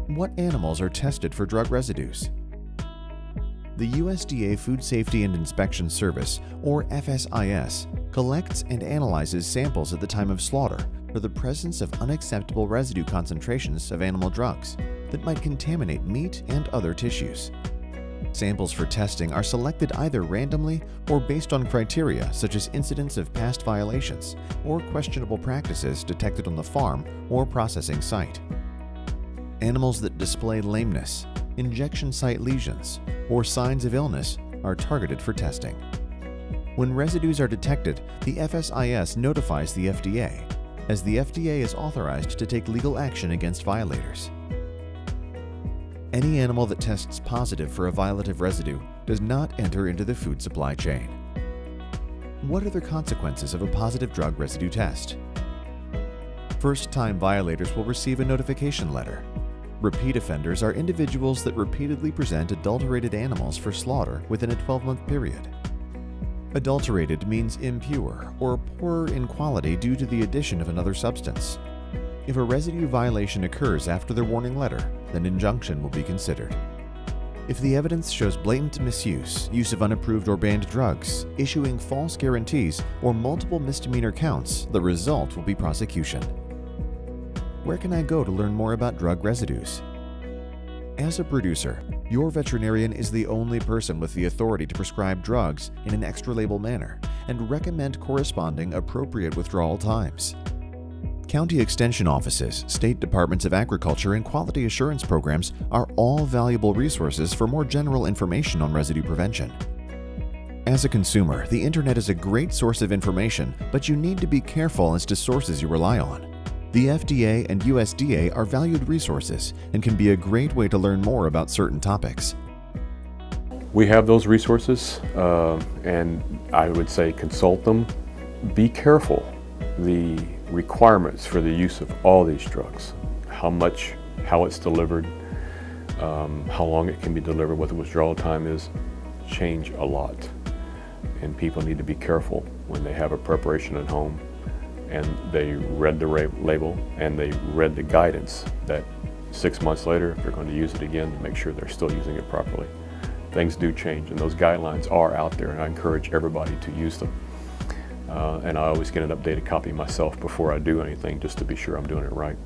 What animals are tested for drug residues? The USDA Food Safety and Inspection Service, or FSIS, collects and analyzes samples at the time of slaughter for the presence of unacceptable residue concentrations of animal drugs that might contaminate meat and other tissues. Samples for testing are selected either randomly or based on criteria such as incidents of past violations or questionable practices detected on the farm or processing site. Animals that display lameness, injection site lesions, or signs of illness are targeted for testing. When residues are detected, the FSIS notifies the FDA, as the FDA is authorized to take legal action against violators. Any animal that tests positive for a violative residue does not enter into the food supply chain. What are the consequences of a positive drug residue test? First-time violators will receive a notification letter. Repeat offenders are individuals that repeatedly present adulterated animals for slaughter within a 12-month period. Adulterated means impure or poorer in quality due to the addition of another substance. If a residue violation occurs after the warning letter, then injunction will be considered. If the evidence shows blatant misuse, use of unapproved or banned drugs, issuing false guarantees, or multiple misdemeanor counts, the result will be prosecution. Where can I go to learn more about drug residues? As a producer, your veterinarian is the only person with the authority to prescribe drugs in an extra-label manner and recommend corresponding appropriate withdrawal times. County Extension Offices, State Departments of Agriculture, and Quality Assurance Programs are all valuable resources for more general information on residue prevention. As a consumer, the internet is a great source of information, but you need to be careful as to sources you rely on. The FDA and USDA are valued resources and can be a great way to learn more about certain topics. We have those resources, and I would say consult them. Be careful. The requirements for the use of all these drugs, how much, how it's delivered, how long it can be delivered, what the withdrawal time is, change a lot. And people need to be careful when they have a preparation at home and they read the label and they read the guidance that 6 months later, if they're going to use it again, to make sure they're still using it properly. Things do change, and those guidelines are out there, and I encourage everybody to use them. And I always get an updated copy myself before I do anything, just to be sure I'm doing it right.